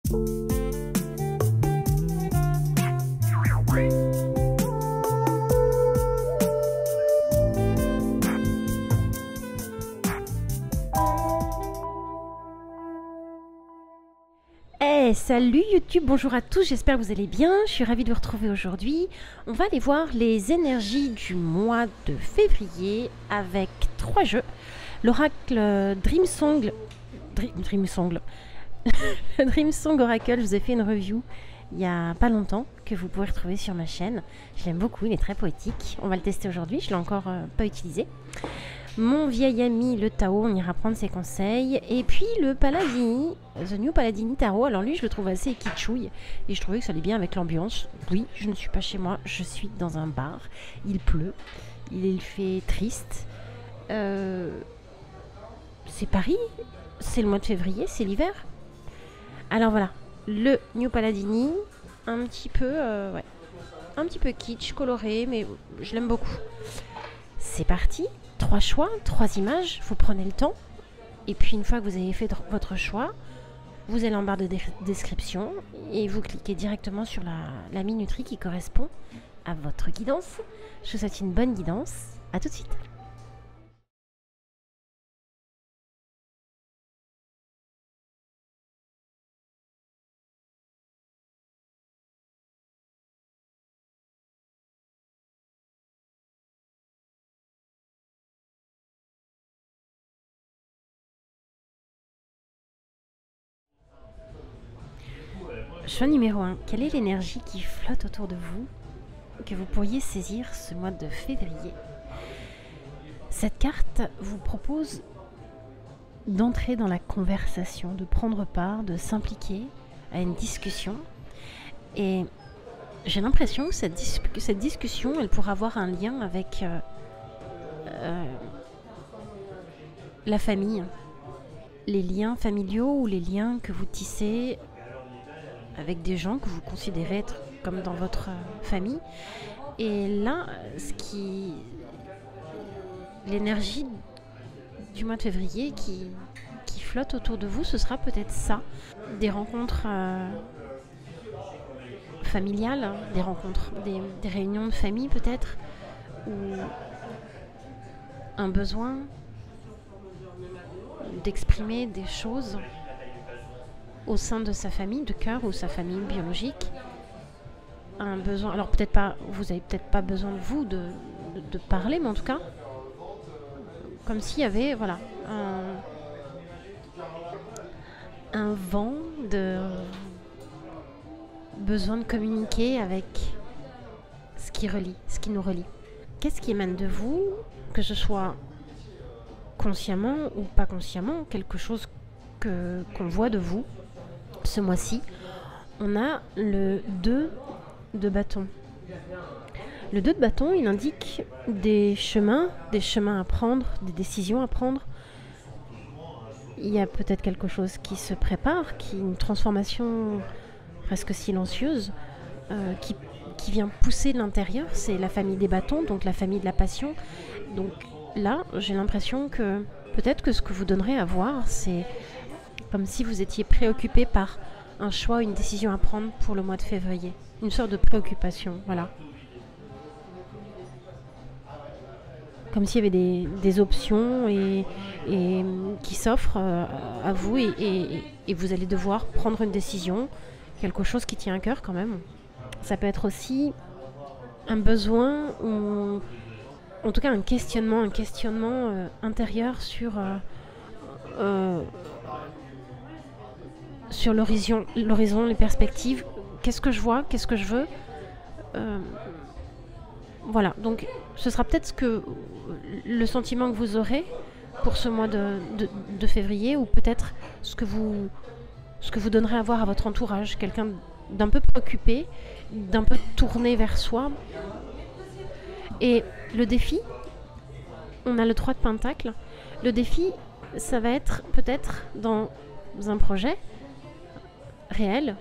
Hey, salut YouTube, bonjour à tous, j'espère que vous allez bien, je suis ravie de vous retrouver aujourd'hui. On va aller voir les énergies du mois de février avec 3 jeux. L'oracle Dreamsong Oracle, je vous ai fait une review il n'y a pas longtemps que vous pouvez retrouver sur ma chaîne. Je l'aime beaucoup, il est très poétique. On va le tester aujourd'hui, je ne l'ai encore pas utilisé. Mon vieil ami le Tao, on ira prendre ses conseils. Et puis le Paladini, The New Paladini Tarot. Alors lui, je le trouve assez kitschouille. Et je trouvais que ça allait bien avec l'ambiance. Oui, je ne suis pas chez moi, je suis dans un bar. Il pleut, il fait triste. C'est Paris, c'est le mois de février, c'est l'hiver. Alors voilà, le New Paladini, un petit peu kitsch, coloré, mais je l'aime beaucoup. C'est parti. 3 choix, 3 images, vous prenez le temps. Et puis une fois que vous avez fait votre choix, vous allez en barre de description et vous cliquez directement sur la minuterie qui correspond à votre guidance. Je vous souhaite une bonne guidance. À tout de suite. Choix numéro 1. Quelle est l'énergie qui flotte autour de vous que vous pourriez saisir ce mois de février? Cette carte vous propose d'entrer dans la conversation, de prendre part, de s'impliquer à une discussion. Et j'ai l'impression que cette discussion, elle pourra avoir un lien avec la famille. Les liens familiaux ou les liens que vous tissez avec des gens que vous considérez être comme dans votre famille. Et là, l'énergie du mois de février qui flotte autour de vous, ce sera peut-être ça. Des rencontres familiales, des rencontres, des réunions de famille peut-être, ou un besoin d'exprimer des choses au sein de sa famille de cœur ou sa famille biologique. Un besoin, alors peut-être pas, vous avez peut-être pas besoin de vous de parler, mais en tout cas comme s'il y avait voilà un vent de besoin de communiquer avec ce qui nous relie. Qu'est-ce qui émane de vous, que ce soit consciemment ou pas consciemment, quelque chose qu'on voit de vous. Ce mois-ci, on a le 2 de bâton. Le 2 de bâton, il indique des chemins à prendre, des décisions à prendre. Il y a peut-être quelque chose qui se prépare, une transformation presque silencieuse qui vient pousser de l'intérieur. C'est la famille des bâtons, donc la famille de la passion. Donc là, j'ai l'impression que peut-être que ce que vous donnerez à voir, c'est comme si vous étiez préoccupé par un choix, une décision à prendre pour le mois de février. Une sorte de préoccupation, voilà. Comme s'il y avait des options et qui s'offrent à vous et vous allez devoir prendre une décision, quelque chose qui tient à cœur quand même. Ça peut être aussi un besoin ou en tout cas un questionnement intérieur sur l'horizon, les perspectives. Qu'est-ce que je vois? Qu'est-ce que je veux? Voilà, donc ce sera peut-être le sentiment que vous aurez pour ce mois de février, ou peut-être ce que vous donnerez à voir à votre entourage, quelqu'un d'un peu préoccupé, d'un peu tourné vers soi. Et le défi, on a le 3 de Pentacle. Le défi, ça va être peut-être dans un projet réel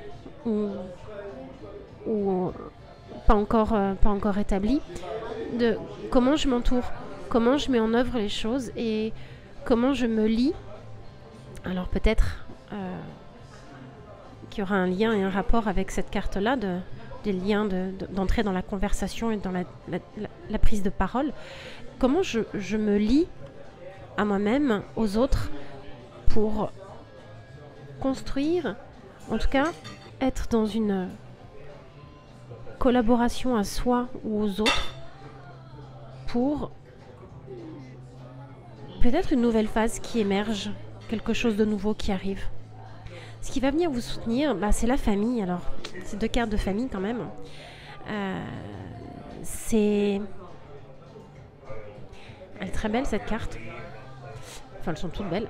ou pas encore établi, de comment je m'entoure, comment je mets en œuvre les choses et comment je me lie. Alors peut-être qu'il y aura un lien et un rapport avec cette carte-là, des liens d'entrer dans la conversation et dans la prise de parole. Comment je me lie à moi-même, aux autres, pour construire, en tout cas, être dans une collaboration à soi ou aux autres, pour peut-être une nouvelle phase qui émerge, quelque chose de nouveau qui arrive. Ce qui va venir vous soutenir, c'est la famille. Alors, c'est 2 cartes de famille quand même. Elle est très belle cette carte. Enfin, elles sont toutes belles.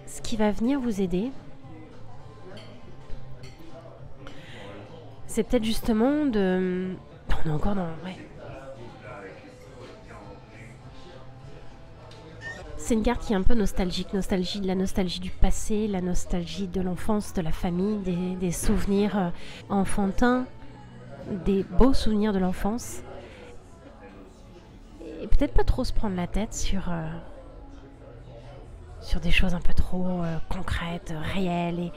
Ce qui va venir vous aider, c'est peut-être justement de... On est encore dans... Ouais. C'est une carte qui est un peu nostalgique, la nostalgie du passé, la nostalgie de l'enfance, de la famille, des souvenirs enfantins, des beaux souvenirs de l'enfance. Et peut-être pas trop se prendre la tête sur des choses un peu trop concrètes, réelles. Et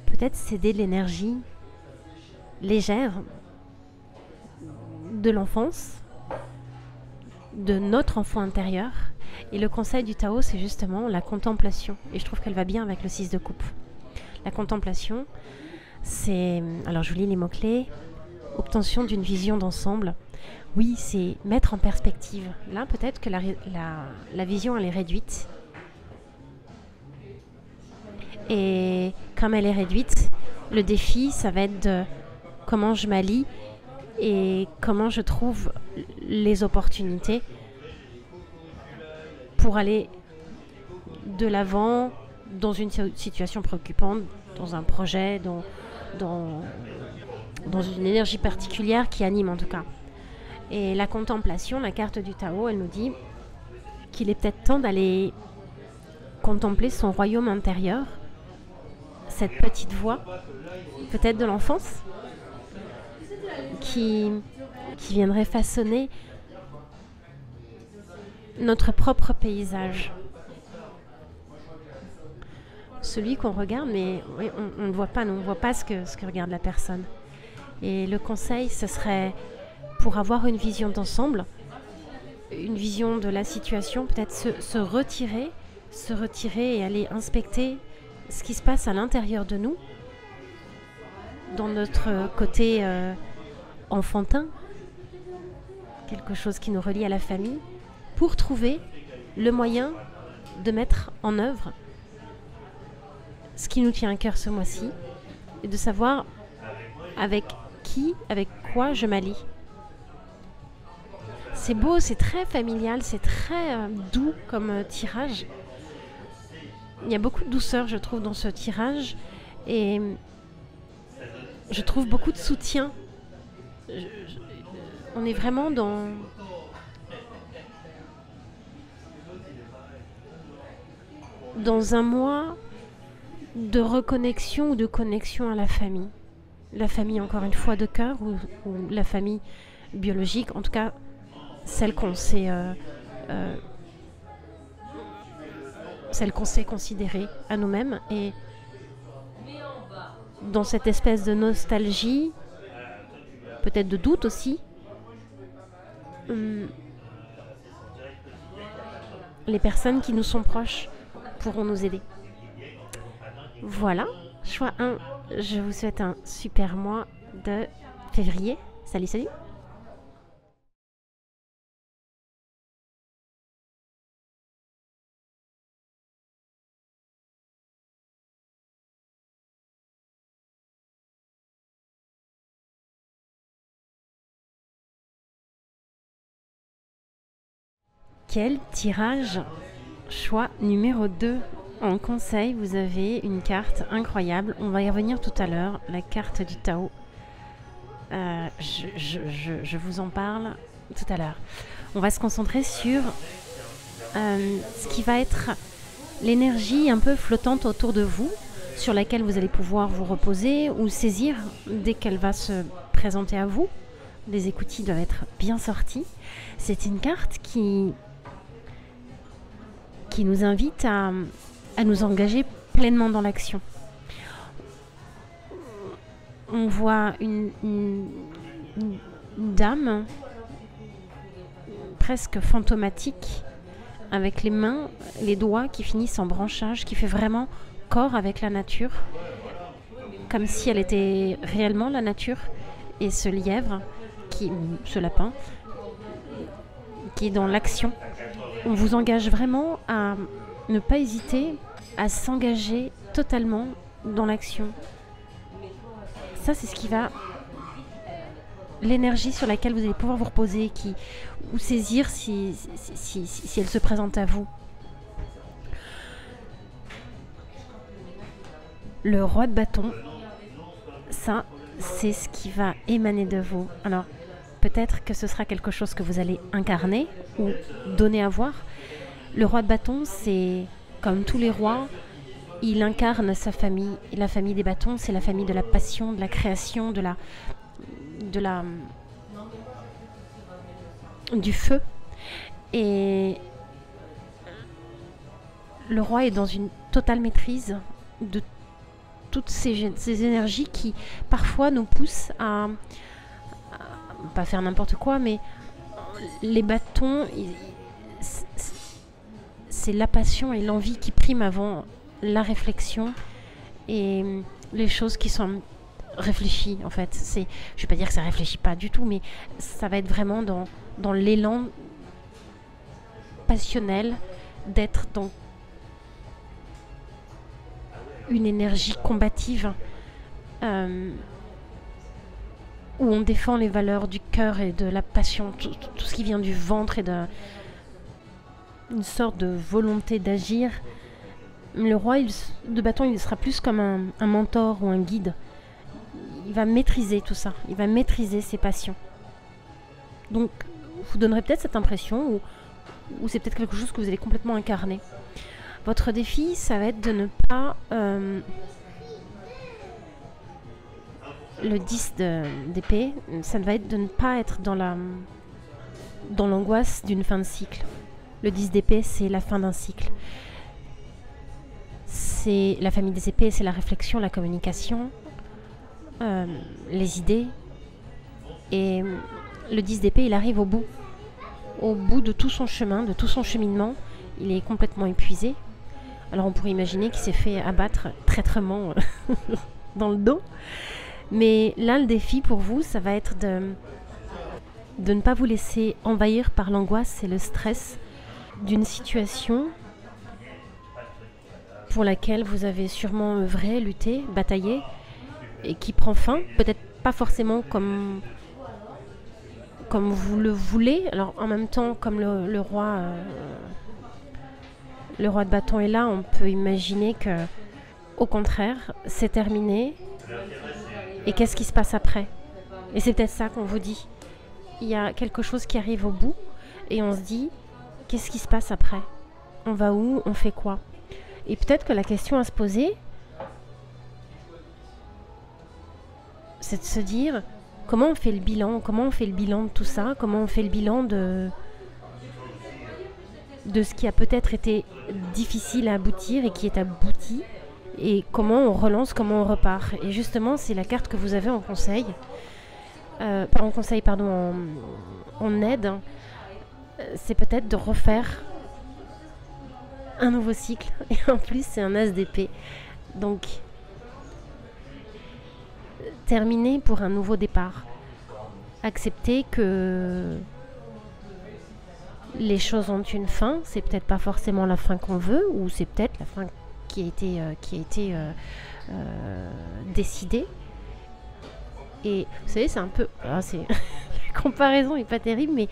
peut-être céder de l'énergie légère de l'enfance, de notre enfant intérieur. Et le conseil du Tao, c'est justement la contemplation. Et je trouve qu'elle va bien avec le 6 de coupe. La contemplation, c'est... Alors je vous lis les mots-clés. Obtention d'une vision d'ensemble. Oui, c'est mettre en perspective. Là, peut-être que la vision, elle est réduite. Et comme elle est réduite, le défi, ça va être de comment je m'allie et comment je trouve les opportunités pour aller de l'avant dans une situation préoccupante, dans un projet, dans une énergie particulière qui anime en tout cas. Et la contemplation, la carte du Tao, elle nous dit qu'il est peut-être temps d'aller contempler son royaume intérieur, cette petite voix, peut-être de l'enfance, qui viendrait façonner notre propre paysage. Celui qu'on regarde, mais oui, on ne voit pas, on ne voit pas ce que regarde la personne. Et le conseil, ce serait, pour avoir une vision d'ensemble, une vision de la situation, peut-être se retirer et aller inspecter ce qui se passe à l'intérieur de nous, dans notre côté enfantin, quelque chose qui nous relie à la famille, pour trouver le moyen de mettre en œuvre ce qui nous tient à cœur ce mois-ci, et de savoir avec qui, avec quoi je m'allie. C'est beau, c'est très familial, c'est très doux comme tirage. Il y a beaucoup de douceur, je trouve, dans ce tirage, et je trouve beaucoup de soutien. On est vraiment dans un mois de reconnexion ou de connexion à la famille. La famille, encore une fois, de cœur, ou la famille biologique, en tout cas celle qu'on s'est considérée à nous-mêmes. Et dans cette espèce de nostalgie, peut-être de doute aussi, les personnes qui nous sont proches pourront nous aider. Voilà, choix 1, je vous souhaite un super mois de février. Salut, salut! Quel tirage! Choix numéro 2. En conseil, vous avez une carte incroyable. On va y revenir tout à l'heure. La carte du Tao. Je vous en parle tout à l'heure. On va se concentrer sur ce qui va être l'énergie un peu flottante autour de vous, sur laquelle vous allez pouvoir vous reposer ou saisir dès qu'elle va se présenter à vous. Les écoutilles doivent être bien sortis. C'est une carte qui nous invite à nous engager pleinement dans l'action. on voit une dame presque fantomatique, avec les mains, les doigts qui finissent en branchage, qui fait vraiment corps avec la nature, comme si elle était réellement la nature. Et ce lièvre, ce lapin, qui est dans l'action, on vous engage vraiment à ne pas hésiter à s'engager totalement dans l'action. Ça, c'est ce qui va... l'énergie sur laquelle vous allez pouvoir vous reposer, ou saisir si elle se présente à vous. Le roi de bâton, ça, c'est ce qui va émaner de vous. Alors, peut-être que ce sera quelque chose que vous allez incarner ou donner à voir. Le roi de bâton, c'est comme tous les rois, il incarne sa famille. Et la famille des bâtons, c'est la famille de la passion, de la création, du feu. Et le roi est dans une totale maîtrise de toutes ces énergies qui parfois nous poussent à pas faire n'importe quoi, mais les bâtons, c'est la passion et l'envie qui priment avant la réflexion et les choses qui sont réfléchies, en fait. Je vais pas dire que ça réfléchit pas du tout, mais ça va être vraiment dans l'élan passionnel d'être dans une énergie combative où on défend les valeurs du cœur et de la passion, tout ce qui vient du ventre et une sorte de volonté d'agir. Le roi de bâton, il sera plus comme un mentor ou un guide. Il va maîtriser tout ça, il va maîtriser ses passions. Donc, vous donnerez peut-être cette impression, ou c'est peut-être quelque chose que vous allez complètement incarner. Votre défi, ça va être de ne pas... le 10 d'épée, ça va être de ne pas être dans l'angoisse d'une fin de cycle. Le 10 d'épée, c'est la fin d'un cycle. C'est la famille des épées, c'est la réflexion, la communication, les idées. Et le 10 d'épée, il arrive au bout de tout son chemin, de tout son cheminement. Il est complètement épuisé. Alors on pourrait imaginer qu'il s'est fait abattre traîtrement dans le dos. Mais là, le défi pour vous, ça va être de ne pas vous laisser envahir par l'angoisse et le stress d'une situation pour laquelle vous avez sûrement œuvré, lutté, bataillé, et qui prend fin, peut-être pas forcément comme vous le voulez. Alors en même temps, comme le roi de bâton est là, on peut imaginer que, au contraire, c'est terminé. Et qu'est-ce qui se passe après? Et c'est peut-être ça qu'on vous dit. Il y a quelque chose qui arrive au bout et on se dit, qu'est-ce qui se passe après? On va où? On fait quoi? Et peut-être que la question à se poser, c'est de se dire, comment on fait le bilan? Comment on fait le bilan de tout ça? Comment on fait le bilan de ce qui a peut-être été difficile à aboutir et qui est abouti? Et comment on relance, comment on repart. Et justement, c'est la carte que vous avez en conseil. Pas en conseil, pardon, en aide. C'est peut-être de refaire un nouveau cycle. Et en plus, c'est un as d'épée. Donc, terminer pour un nouveau départ. Accepter que les choses ont une fin. C'est peut-être pas forcément la fin qu'on veut, ou c'est peut-être la fin qui a été décidé. Et vous savez, c'est un peu... la comparaison n'est pas terrible, mais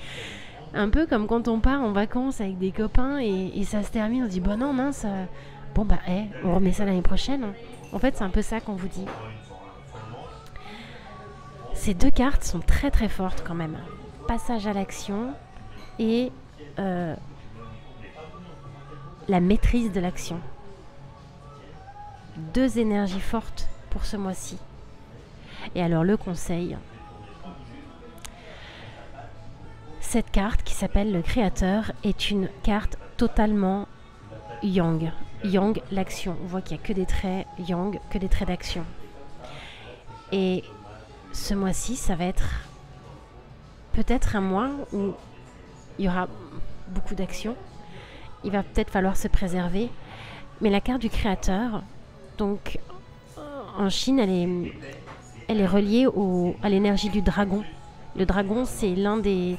un peu comme quand on part en vacances avec des copains et ça se termine, on se dit, bon non, mince, bon bah, on remet ça l'année prochaine. En fait, c'est un peu ça qu'on vous dit. Ces deux cartes sont très très fortes quand même. Passage à l'action et la maîtrise de l'action. Deux énergies fortes pour ce mois-ci. Et alors le conseil, cette carte qui s'appelle le Créateur est une carte totalement Yang, l'action. On voit qu'il n'y a que des traits Yang, que des traits d'action. Et ce mois-ci, ça va être peut-être un mois où il y aura beaucoup d'actions. Il va peut-être falloir se préserver. Mais la carte du créateur, donc en Chine, elle est reliée à l'énergie du dragon. Le dragon, c'est l'un des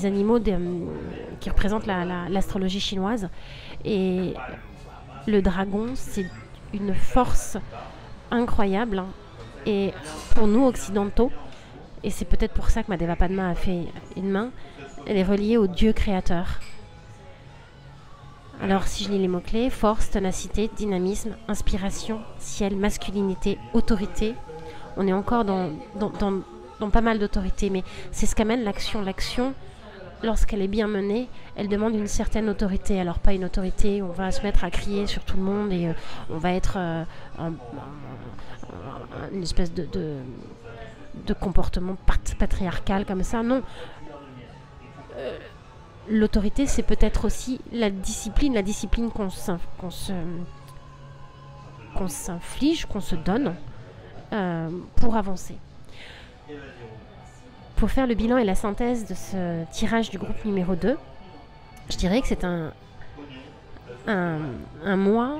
animaux qui représentent l'astrologie chinoise. Et le dragon, c'est une force incroyable. Hein. Et pour nous, occidentaux, et c'est peut-être pour ça que Madhava Padma a fait une main, elle est reliée au Dieu créateur. Alors si je lis les mots-clés, force, ténacité, dynamisme, inspiration, ciel, masculinité, autorité. On est encore dans pas mal d'autorité, mais c'est ce qu'amène l'action. L'action, lorsqu'elle est bien menée, elle demande une certaine autorité. Alors pas une autorité, on va se mettre à crier sur tout le monde et on va être une espèce de comportement patriarcal comme ça. Non. L'autorité, c'est peut-être aussi la discipline qu'on s'inflige, qu'on se donne pour avancer. Pour faire le bilan et la synthèse de ce tirage du groupe numéro 2, je dirais que c'est un mois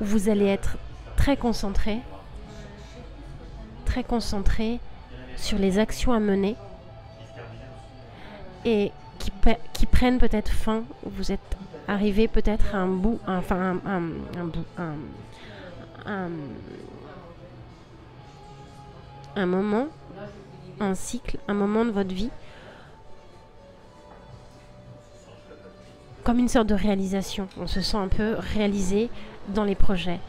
où vous allez être très concentré sur les actions à mener et qui prennent peut-être fin. Vous êtes arrivé peut-être à un bout, un moment, un cycle, un moment de votre vie, comme une sorte de réalisation. On se sent un peu réalisé dans les projets.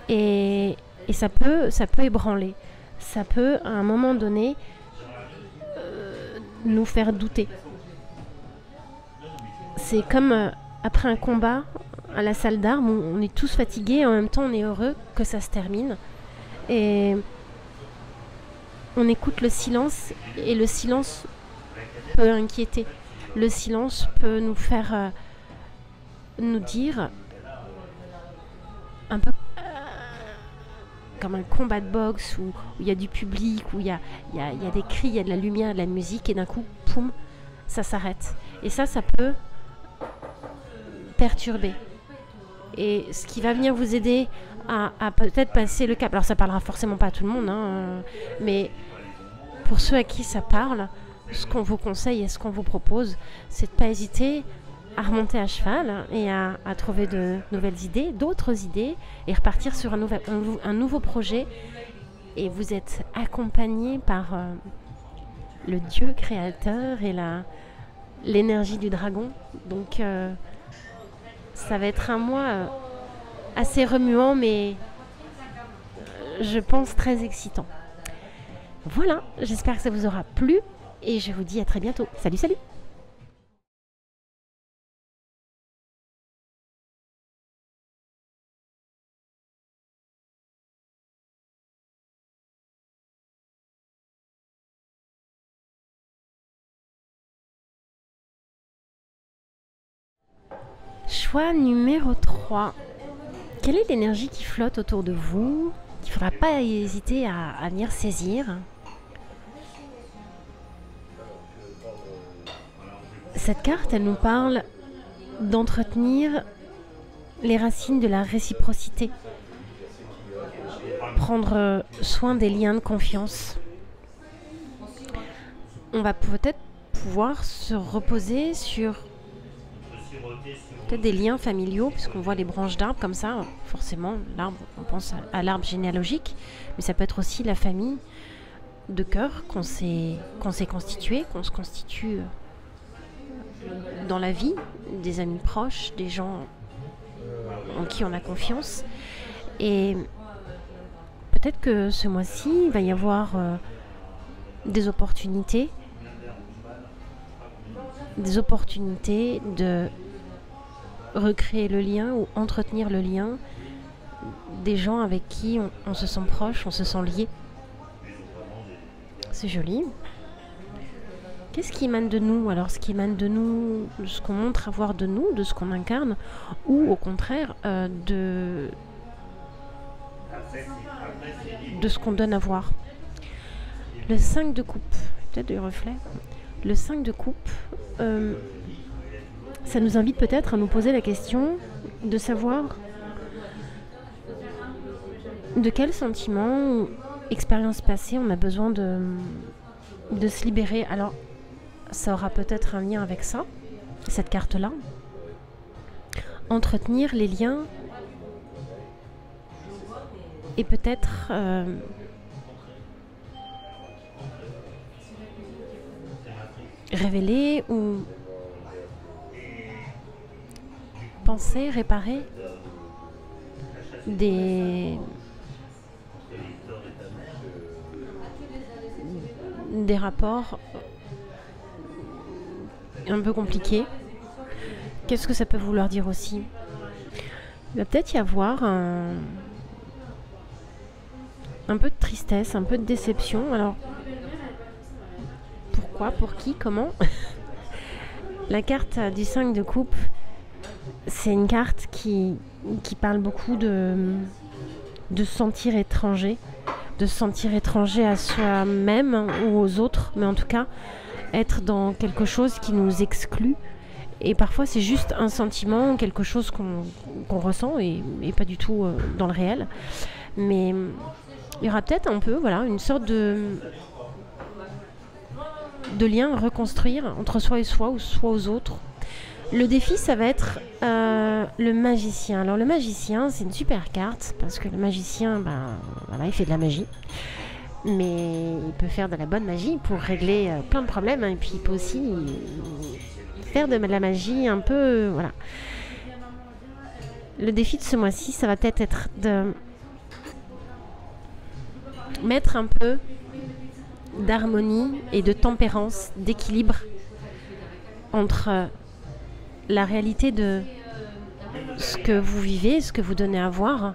Et ça peut ébranler. Ça peut, à un moment donné, nous faire douter. C'est comme après un combat à la salle d'armes où on est tous fatigués et en même temps on est heureux que ça se termine. Et on écoute le silence et le silence peut inquiéter. Le silence peut nous faire nous dire un peu comme un combat de boxe où il y a du public, où il y a des cris, il y a de la lumière, de la musique et d'un coup, poum, ça s'arrête. Et ça peut perturber. Et ce qui va venir vous aider à peut-être passer le cap, alors ça parlera forcément pas à tout le monde, hein, mais pour ceux à qui ça parle, ce qu'on vous conseille et ce qu'on vous propose, c'est de ne pas hésiter à remonter à cheval et à trouver de nouvelles idées, d'autres idées, et repartir sur un nouveau projet. Et vous êtes accompagné par le Dieu créateur et l'énergie du dragon. Donc ça va être un mois assez remuant, mais je pense très excitant. Voilà, j'espère que ça vous aura plu et je vous dis à très bientôt. Salut, salut! Choix numéro 3. Quelle est l'énergie qui flotte autour de vous, qu'il ne faudra pas hésiter à venir saisir? Cette carte, elle nous parle d'entretenir les racines de la réciprocité. Prendre soin des liens de confiance. On va peut-être pouvoir se reposer sur peut-être des liens familiaux, puisqu'on voit les branches d'arbres comme ça. Forcément, l'arbre, on pense à l'arbre généalogique, mais ça peut être aussi la famille de cœur qu'on s'est constitué, qu'on se constitue dans la vie, des amis proches, des gens en qui on a confiance. Et peut-être que ce mois-ci, il va y avoir des opportunités de recréer le lien ou entretenir le lien des gens avec qui on se sent proche, on se sent lié. C'est joli. Qu'est-ce qui émane de nous? Alors, ce qui émane de nous, de ce qu'on montre avoir de nous, de ce qu'on incarne, ou au contraire, de ce qu'on donne à voir. Le 5 de coupe, peut-être du reflet. Le 5 de coupe, ça nous invite peut-être à nous poser la question de savoir de quel sentiment ou expérience passée on a besoin de se libérer. Alors, ça aura peut-être un lien avec ça, cette carte-là. Entretenir les liens et peut-être révéler ou penser, réparer des rapports un peu compliqués. Qu'est-ce que ça peut vouloir dire aussi? Il va peut-être y avoir un peu de tristesse, un peu de déception. Alors, pourquoi? Pour qui? Comment? La carte du 5 de coupe, c'est une carte qui parle beaucoup de se sentir étranger, de se sentir étranger à soi-même ou aux autres, mais en tout cas, être dans quelque chose qui nous exclut. Et parfois, c'est juste un sentiment, quelque chose qu'on ressent et pas du tout dans le réel. Mais il y aura peut-être un peu, voilà, une sorte de lien à reconstruire entre soi et soi ou soi aux autres. Le défi, ça va être le magicien. Alors le magicien, c'est une super carte parce que le magicien, voilà, il fait de la magie. Mais il peut faire de la bonne magie pour régler plein de problèmes. Et puis il peut aussi faire de la magie un peu... Voilà. Le défi de ce mois-ci, ça va peut-être être de mettre un peu d'harmonie et de tempérance, d'équilibre entre la réalité de ce que vous vivez, ce que vous donnez à voir,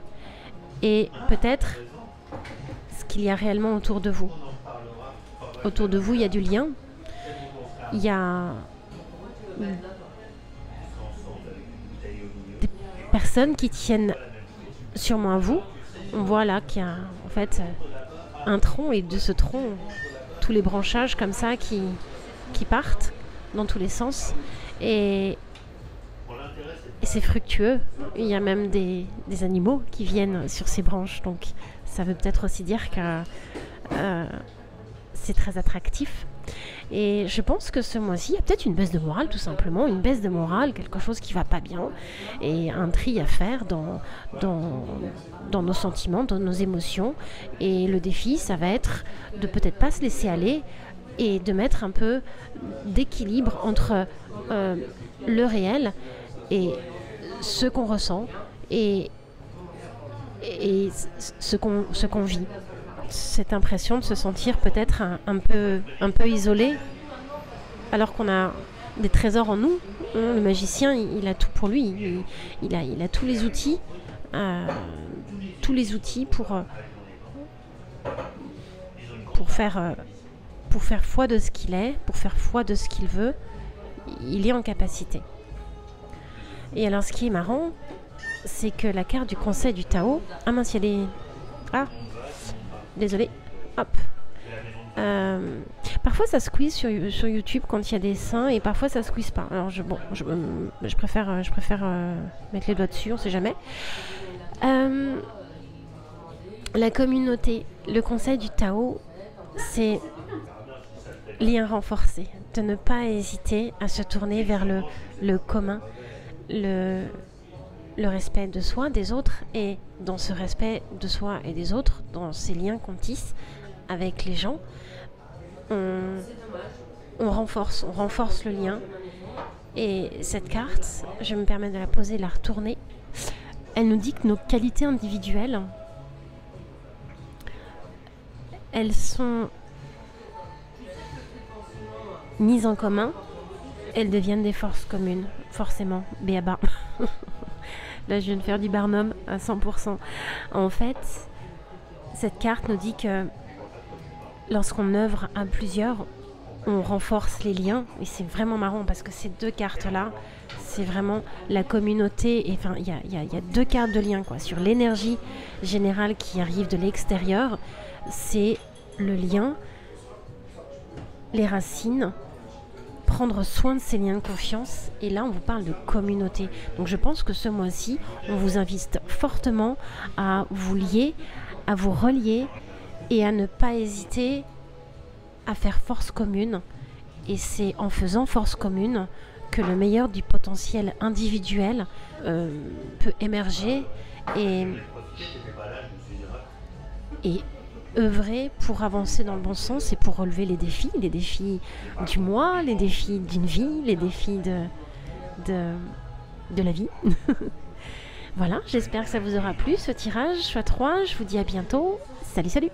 et peut-être ce qu'il y a réellement autour de vous. Autour de vous, il y a du lien, il y a des personnes qui tiennent sûrement à vous. On voit là qu'il y a en fait un tronc, et de ce tronc, tous les branchages comme ça qui partent dans tous les sens. Et c'est fructueux. Il y a même des animaux qui viennent sur ces branches. Donc ça veut peut-être aussi dire que c'est très attractif. Et je pense que ce mois-ci, il y a peut-être une baisse de morale, tout simplement. Une baisse de morale, quelque chose qui ne va pas bien. Et un tri à faire dans nos sentiments, dans nos émotions. Et le défi, ça va être de peut-être pas se laisser aller et de mettre un peu d'équilibre entre le réel et ce qu'on ressent et ce qu'on vit. Cette impression de se sentir peut-être un peu isolé, alors qu'on a des trésors en nous. Le magicien, il a tout pour lui. Il a tous les outils pour faire foi de ce qu'il est, pour faire foi de ce qu'il veut. Il est en capacité. Et alors, ce qui est marrant, c'est que la carte du conseil du Tao... Ah mince, il y a des... Ah, désolé. Hop. Parfois, ça squeeze sur YouTube quand il y a des seins, et parfois, ça squeeze pas. Alors, je préfère mettre les doigts dessus, on sait jamais. La communauté, le conseil du Tao, c'est lien renforcé. De ne pas hésiter à se tourner vers le commun, le respect de soi, des autres, et dans ce respect de soi et des autres, dans ces liens qu'on tisse avec les gens, on renforce le lien. Et cette carte, je me permets de la poser, de la retourner, elle nous dit que nos qualités individuelles, elles sont mises en commun, elles deviennent des forces communes, forcément, béaba. Là, je viens de faire du Barnum à 100%. En fait, cette carte nous dit que lorsqu'on œuvre à plusieurs, on renforce les liens. Et c'est vraiment marrant parce que ces deux cartes-là, c'est vraiment la communauté. Et enfin, il y a deux cartes de lien, quoi. Sur l'énergie générale qui arrive de l'extérieur, c'est le lien, les racines, prendre soin de ces liens de confiance. Et là, on vous parle de communauté. Donc je pense que ce mois-ci, on vous invite fortement à vous lier, à vous relier et à ne pas hésiter à faire force commune. Et c'est en faisant force commune que le meilleur du potentiel individuel peut émerger et œuvrer pour avancer dans le bon sens et pour relever les défis du mois, les défis d'une vie, les défis de la vie. Voilà, j'espère que ça vous aura plu ce tirage x3. Je vous dis à bientôt. Salut, salut!